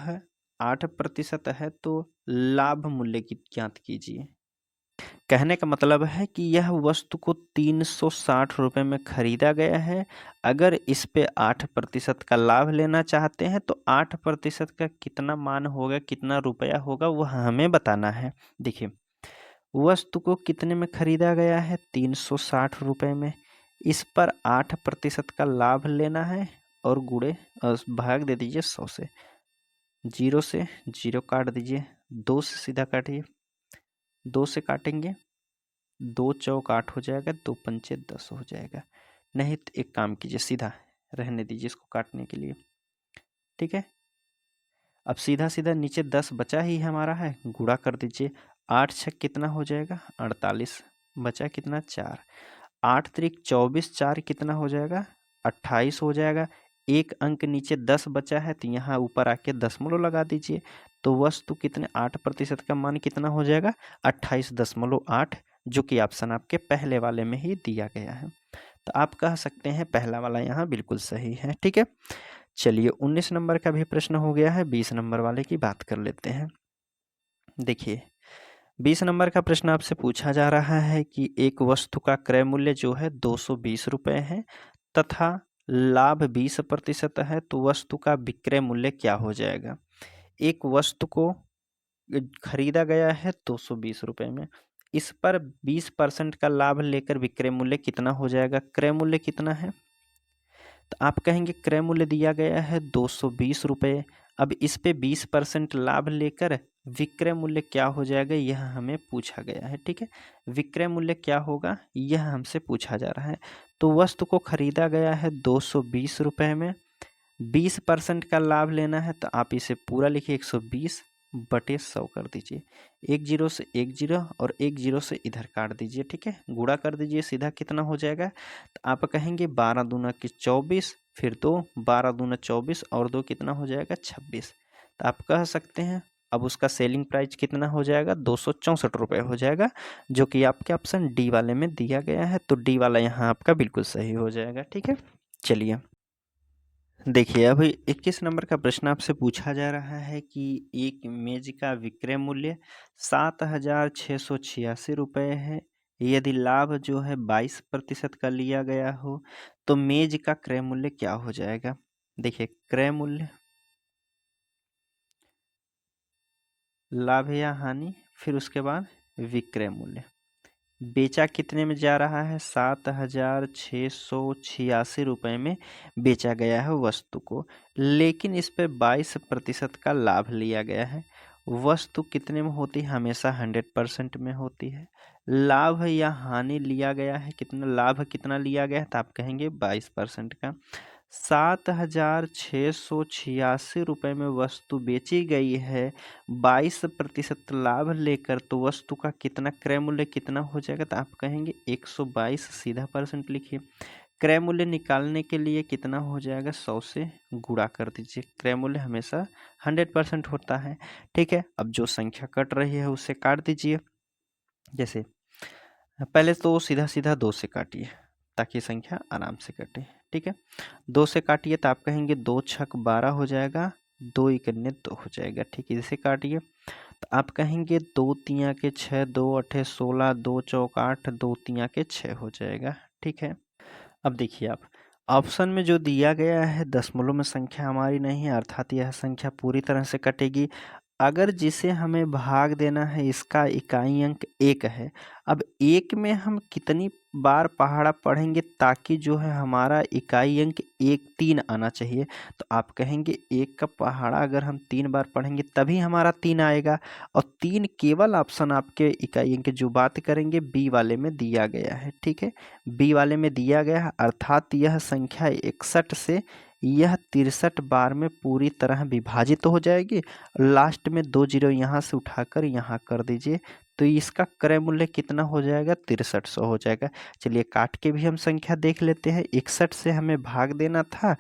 8% है तो लाभ मूल्य की ज्ञात कीजिए। कहने का मतलब है कि यह वस्तु को 360 रुपये में खरीदा गया है। अगर इस पे 8% का लाभ लेना चाहते हैं तो 8% का कितना मान होगा, कितना रुपया होगा, वह हमें बताना है। देखिए वस्तु को कितने में खरीदा गया है, 360 रुपये में। इस पर 8% का लाभ लेना है और गुणे भाग दे दीजिए 100 से। 0 से 0 काट दीजिए, 2 से सीधा काटिए, 2 से काटेंगे 2 चौक 8 हो जाएगा, 2 पंचे 10 हो जाएगा। नहीं तो एक काम कीजिए, सीधा रहने दीजिए इसको काटने के लिए। ठीक है, अब सीधा सीधा नीचे 10 बचा ही हमारा है, गुणा कर दीजिए। 8 छक कितना हो जाएगा, 48, बचा कितना 4, 8 त्रिक 24, 4 कितना हो जाएगा 28 हो जाएगा। एक अंक नीचे 10 बचा है तो यहाँ ऊपर आके दशमलव लगा दीजिए। तो वस्तु कितने 8% का मान कितना हो जाएगा 28.8, जो कि ऑप्शन आपके पहले वाले में ही दिया गया है। तो आप कह सकते हैं पहला वाला यहाँ बिल्कुल सही है। ठीक है, चलिए 19 नंबर का भी प्रश्न हो गया है। 20 नंबर वाले की बात कर लेते हैं। देखिए 20 नंबर का प्रश्न आपसे पूछा जा रहा है कि एक वस्तु का क्रय मूल्य जो है 220 रुपये है तथा लाभ 20% है, तो वस्तु का विक्रय मूल्य क्या हो जाएगा। एक वस्तु को खरीदा गया है 220 रुपये में, इस पर 20% का लाभ लेकर विक्रय मूल्य कितना हो जाएगा, क्रय मूल्य कितना है, तो आप कहेंगे क्रय मूल्य दिया गया है 220 रुपये। अब इस पे 20% लाभ लेकर विक्रय मूल्य क्या हो जाएगा, यह हमें पूछा गया है। ठीक है, विक्रय मूल्य क्या होगा यह हमसे पूछा जा रहा है। तो वस्तु को खरीदा गया है 220 रुपये में, 20% का लाभ लेना है, तो आप इसे पूरा लिखिए 120/100 कर दीजिए। 1 जीरो से 1 जीरो और 1 जीरो से इधर काट दीजिए। ठीक है, गुणा कर दीजिए, सीधा कितना हो जाएगा, तो आप कहेंगे 12 दूना की 24, फिर 2 12 दूना 24 और 2 कितना हो जाएगा 26। तो आप कह सकते हैं अब उसका सेलिंग प्राइस कितना हो जाएगा 264 रुपये हो जाएगा, जो कि आपके ऑप्शन डी वाले में दिया गया है। तो डी वाला यहाँ आपका बिल्कुल सही हो जाएगा। ठीक है, चलिए देखिए अभी 21 नंबर का प्रश्न आपसे पूछा जा रहा है कि एक मेज का विक्रय मूल्य 7,686 रुपये है। यदि लाभ जो है 22% का लिया गया हो तो मेज का क्रय मूल्य क्या हो जाएगा। देखिए क्रय मूल्य, लाभ या हानि, फिर उसके बाद विक्रय मूल्य। बेचा कितने में जा रहा है? 7,686 रुपये में बेचा गया है वस्तु को, लेकिन इस पे 22% का लाभ लिया गया है। वस्तु कितने में होती है? हमेशा 100% में होती है। लाभ या हानि लिया गया है कितना, लाभ कितना लिया गया है? तो आप कहेंगे 22% का। 7,686 रुपये में वस्तु बेची गई है 22% लाभ लेकर, तो वस्तु का कितना क्रय मूल्य कितना हो जाएगा? तो आप कहेंगे 122, सीधा परसेंट लिखिए। क्रय मूल्य निकालने के लिए कितना हो जाएगा? 100 से गुणा कर दीजिए। क्रय मूल्य हमेशा 100% होता है। ठीक है, अब जो संख्या कट रही है उसे काट दीजिए। जैसे पहले तो सीधा सीधा 2 से काटिए ताकि संख्या आराम से कटे। ठीक है, 2 से काटिए तो आप कहेंगे 2 छक 12 हो जाएगा, 2 इकन्ने 2 हो जाएगा। ठीक है, इसे काटिए तो आप कहेंगे 2 तिया के 6, 2 अठे 16, 2 चौक 8, 2 तिया के 6 हो जाएगा। ठीक है, अब देखिए आप ऑप्शन में जो दिया गया है दशमलव में संख्या हमारी नहीं है, अर्थात यह संख्या पूरी तरह से कटेगी। अगर जिसे हमें भाग देना है इसका इकाई अंक 1 है। अब 1 में हम कितनी बार पहाड़ा पढ़ेंगे ताकि जो है हमारा इकाई अंक 1 3 आना चाहिए? तो आप कहेंगे 1 का पहाड़ा अगर हम 3 बार पढ़ेंगे तभी हमारा 3 आएगा, और 3 केवल ऑप्शन आपके इकाई अंक जो बात करेंगे बी वाले में दिया गया है। ठीक है, बी वाले में दिया गया है, अर्थात यह संख्या 61 से यह 63 बार में पूरी तरह विभाजित हो जाएगी। लास्ट में 2 जीरो यहाँ से उठाकर यहाँ कर दीजिए, तो इसका क्रय मूल्य कितना हो जाएगा? 6300 हो जाएगा। चलिए काट के भी हम संख्या देख लेते हैं। 61 से हमें भाग देना था,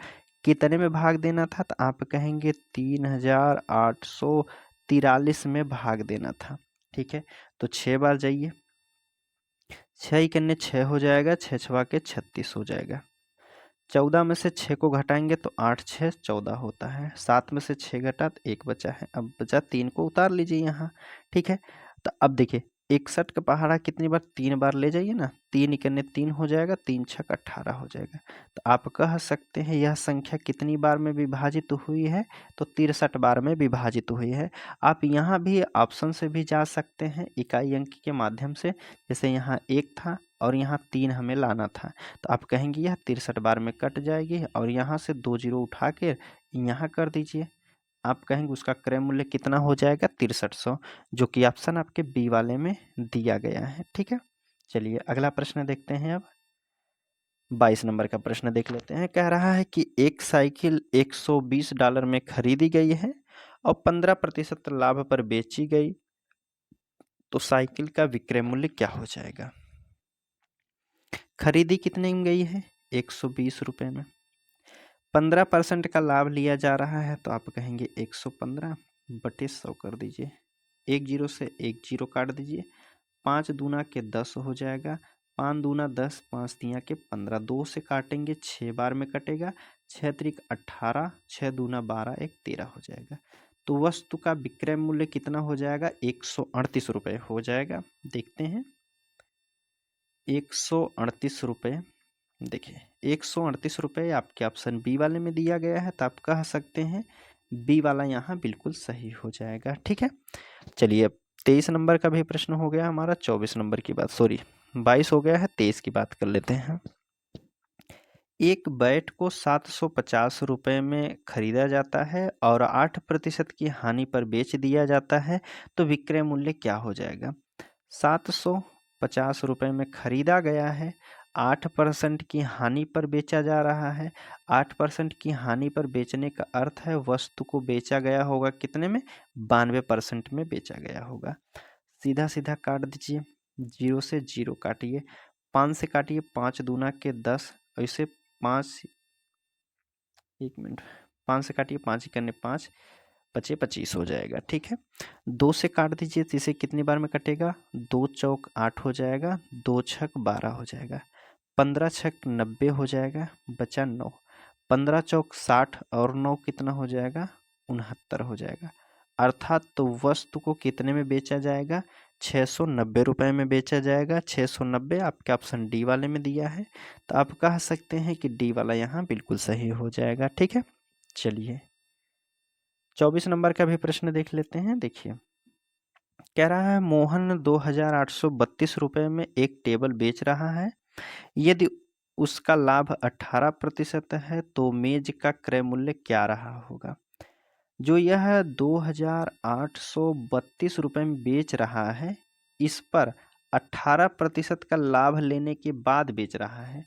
कितने में भाग देना था? तो आप कहेंगे 3843 में भाग देना था। ठीक है, तो 6 बार जाइए, 6 इकन्ने 6 हो जाएगा, 6 छवा के 36 हो जाएगा। 14 में से 6 को घटाएंगे तो 8 6 14 होता है। 7 में से 6 घटा तो 1 बचा है, अब बचा 3 को उतार लीजिए यहाँ। ठीक है, तो अब देखिए 61 का पहाड़ा कितनी बार? 3 बार ले जाइए ना, 3 इकन्ने 3 हो जाएगा, 3 छक 18 हो जाएगा। तो आप कह सकते हैं यह संख्या कितनी बार में विभाजित हुई है? तो 63 बार में विभाजित हुई है। आप यहाँ भी ऑप्शन से भी जा सकते हैं इकाई अंक के माध्यम से, जैसे यहाँ 1 था और यहाँ 3 हमें लाना था, तो आप कहेंगे यह 63 बार में कट जाएगी, और यहाँ से 2 जीरो उठा के यहाँ कर दीजिए। आप कहेंगे उसका क्रय मूल्य कितना हो जाएगा? 6300, जो कि ऑप्शन आपके बी वाले में दिया गया है। ठीक है, चलिए अगला प्रश्न देखते हैं। अब 22 नंबर का प्रश्न देख लेते हैं। कह रहा है कि एक साइकिल $120 में खरीदी गई है और 15% लाभ पर बेची गई, तो साइकिल का विक्रय मूल्य क्या हो जाएगा? खरीदी कितने में गई है? 120 रुपये में। 15% का लाभ लिया जा रहा है, तो आप कहेंगे 115 बटे 100 कर दीजिए। 1 जीरो से 1 जीरो काट दीजिए। 5 दूना के 10 हो जाएगा, 5 दूना 10, 5 तिया के 15, 2 से काटेंगे 6 बार में कटेगा, 6 त्रिक 18, 6 दूना 12, 1 13 हो जाएगा। तो वस्तु का विक्रय मूल्य कितना हो जाएगा? 138 रुपये हो जाएगा। देखते हैं 138 रुपये। देखिए 138 रुपये आपके ऑप्शन बी वाले में दिया गया है, तो आप कह सकते हैं बी वाला यहाँ बिल्कुल सही हो जाएगा। ठीक है, चलिए अब 23 नंबर का भी प्रश्न हो गया हमारा। 24 नंबर की बात, सॉरी 22 हो गया है, 23 की बात कर लेते हैं। एक बैट को 750 रुपये में खरीदा जाता है और 8% की हानि पर बेच दिया जाता है, तो विक्रय मूल्य क्या हो जाएगा? 750 रुपये में खरीदा गया है, 8% की हानि पर बेचा जा रहा है। 8% की हानि पर बेचने का अर्थ है वस्तु को बेचा गया होगा कितने में? 92% में बेचा गया होगा। सीधा सीधा काट दीजिए, 0 से 0 काटिए, 5 से काटिए, 5 दूना के 10, ऐसे 5, 1 मिनट, 5 से काटिए, 5 इकन्ने 5, 25 25 हो जाएगा। ठीक है, 2 से काट दीजिए, तो इसे कितनी बार में कटेगा? 2 चौक 8 हो जाएगा, 2 छक 12 हो जाएगा, 15 छक 90 हो जाएगा, बचा 9, 15 चौक 60 और 9 कितना हो जाएगा? 69 हो जाएगा। अर्थात तो वस्तु को कितने में बेचा जाएगा? 690 रुपये में बेचा जाएगा। 690 आपके ऑप्शन डी वाले में दिया है, तो आप कह सकते हैं कि डी वाला यहाँ बिल्कुल सही हो जाएगा। ठीक है, चलिए 24 नंबर का भी प्रश्न देख लेते हैं। देखिए कह रहा है मोहन 2,832 रुपये में एक टेबल बेच रहा है। यदि उसका लाभ 18% है तो मेज का क्रय मूल्य क्या रहा होगा। जो यह 2,832 रुपये में बेच रहा है, इस पर 18% का लाभ लेने के बाद बेच रहा है।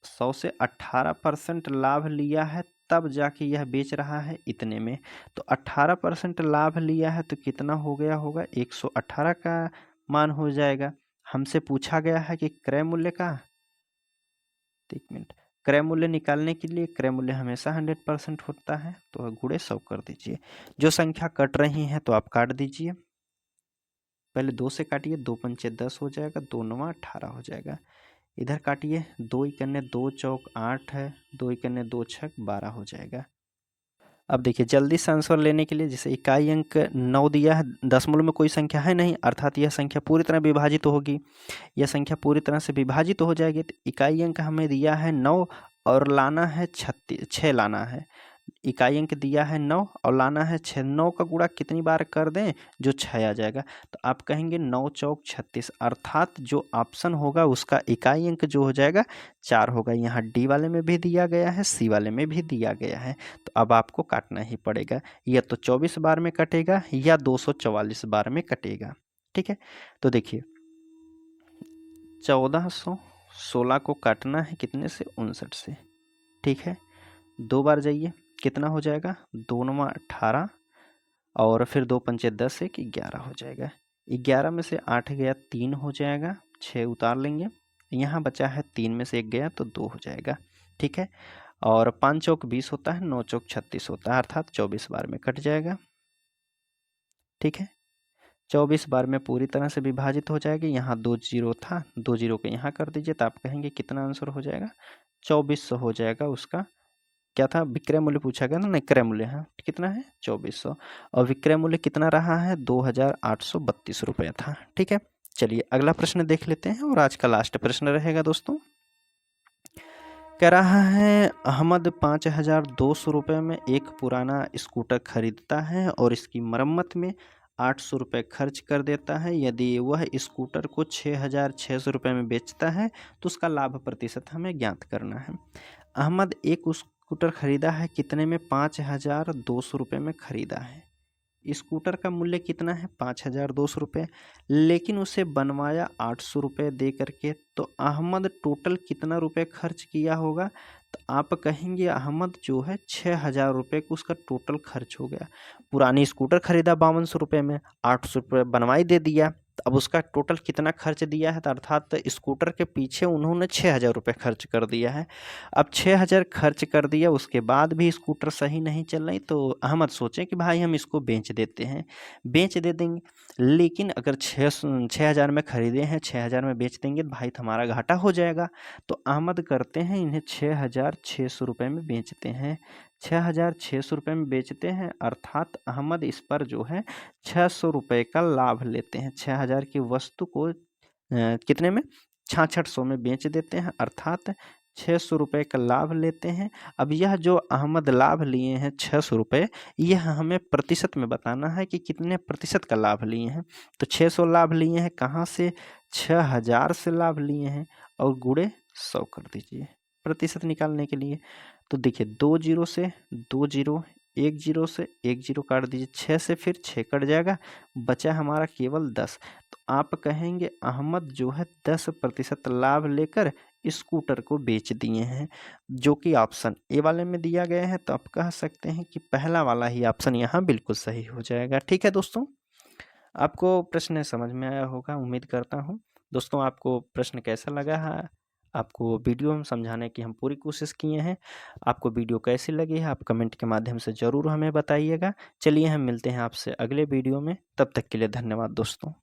100 से 18% लाभ लिया है तब जाके यह बेच रहा है इतने में। तो 18% लाभ लिया है तो कितना हो गया होगा, 118 का मान हो जाएगा। हमसे पूछा गया है कि क्रय मूल्य का, 1 मिनट, क्रय मूल्य निकालने के लिए क्रय मूल्य हमेशा 100% होता है, तो गुणे 100 कर दीजिए। जो संख्या कट रही है तो आप काट दीजिए। पहले 2 से काटिए, 2 पंचे 10 हो जाएगा, 2 नवा 18 हो जाएगा। इधर काटिए, 2 इकन्ने 2 चौक 8 है, 2 इकन्ने 2 छक 12 हो जाएगा। अब देखिए जल्दी से आंसर लेने के लिए, जैसे इकाई अंक 9 दिया है, दशमलव में कोई संख्या है नहीं, अर्थात यह संख्या पूरी तरह विभाजित तो होगी। यह संख्या पूरी तरह से विभाजित हो जाएगी। तो इकाई अंक हमें दिया है 9 और लाना है 6 लाना है। इकाई अंक दिया है 9 और लाना है 6। 9 का गुणा कितनी बार कर दें, जो 6 आ जाएगा। तो आप कहेंगे 9 चौक 36, अर्थात जो ऑप्शन होगा उसका इकाई अंक जो हो जाएगा 4 होगा। यहाँ डी वाले में भी दिया गया है, सी वाले में भी दिया गया है। तो अब आपको काटना ही पड़ेगा, या तो 24 बार में कटेगा या 244 बार में कटेगा। ठीक है, तो देखिए 1416 को काटना है कितने से, 59 से। ठीक है, 2 बार जाइए, कितना हो जाएगा, 2 9 18 और फिर 2 पंचे 10 1 11 हो जाएगा। 11 में से 8 गया 3 हो जाएगा, 6 उतार लेंगे। यहाँ बचा है 3 में से 1 गया तो 2 हो जाएगा। ठीक है, और 5 चौक 20 होता है, 9 चौक 36 होता है, अर्थात 24 बार में कट जाएगा। ठीक है, 24 बार में पूरी तरह से विभाजित हो जाएगी। यहाँ 2 जीरो था, 2 जीरो को यहाँ कर दीजिए, तो आप कहेंगे कितना आंसर हो जाएगा, 2400 हो जाएगा। उसका क्या था, विक्रय मूल्य पूछा गया ना, नहीं क्रय मूल्य है, कितना है 2400, और विक्रय मूल्य कितना रहा है 2,832 रुपये था। ठीक है, चलिए अगला प्रश्न देख लेते हैं, और आज का लास्ट प्रश्न रहेगा दोस्तों। कह रहा है अहमद 5,200 रुपये में एक पुराना स्कूटर खरीदता है और इसकी मरम्मत में 800 रुपये खर्च कर देता है। यदि वह स्कूटर को 6,600 रुपये में बेचता है तो उसका लाभ प्रतिशत हमें ज्ञात करना है। अहमद एक स्कूटर खरीदा है, कितने में, 5,200 रुपये में खरीदा है। स्कूटर का मूल्य कितना है, 5,200 रुपये, लेकिन उसे बनवाया 800 रुपये दे करके। तो अहमद टोटल कितना रुपये खर्च किया होगा, तो आप कहेंगे अहमद जो है 6,000 रुपये को उसका टोटल खर्च हो गया। पुरानी स्कूटर खरीदा 5,200 रुपये में, 800 रुपये बनवाई दे दिया, तो अब उसका टोटल कितना खर्च दिया है, तो अर्थात स्कूटर के पीछे उन्होंने 6,000 रुपये खर्च कर दिया है। अब 6,000 खर्च कर दिया, उसके बाद भी स्कूटर सही नहीं चल रही, तो अहमद सोचे कि भाई हम इसको बेच देते हैं, बेच दे देंगे। लेकिन अगर 6,000 में खरीदे हैं, 6,000 में बेच देंगे तो भाई हमारा घाटा हो जाएगा। तो अहमद करते हैं, इन्हें 6,600 रुपये में बेचते हैं। 6,600 रुपये में बेचते हैं, अर्थात अहमद इस पर जो है 600 रुपये का लाभ लेते हैं। 6,000 की वस्तु को कितने में, 6600 में बेच देते हैं, अर्थात 600 रुपये का लाभ लेते हैं। अब यह जो अहमद लाभ लिए हैं 600 रुपये, यह हमें प्रतिशत में बताना है कि कितने प्रतिशत का लाभ लिए हैं। तो 600 लाभ लिए हैं, कहाँ से, 6,000 से लाभ लिए हैं, और गुणे 100 कर दीजिए प्रतिशत निकालने के लिए। तो देखिए 2 जीरो से 2 जीरो, 1 जीरो से 1 जीरो काट दीजिए, 6 से फिर 6 कट जाएगा, बचा हमारा केवल 10। तो आप कहेंगे अहमद जो है 10% लाभ लेकर स्कूटर को बेच दिए हैं, जो कि ऑप्शन ए वाले में दिया गया है। तो आप कह सकते हैं कि पहला वाला ही ऑप्शन यहाँ बिल्कुल सही हो जाएगा। ठीक है दोस्तों, आपको प्रश्न समझ में आया होगा, उम्मीद करता हूँ। दोस्तों आपको प्रश्न कैसा लगा है, आपको वीडियो में समझाने की हम पूरी कोशिश किए हैं। आपको वीडियो कैसी लगी है आप कमेंट के माध्यम से ज़रूर हमें बताइएगा। चलिए हम मिलते हैं आपसे अगले वीडियो में, तब तक के लिए धन्यवाद दोस्तों।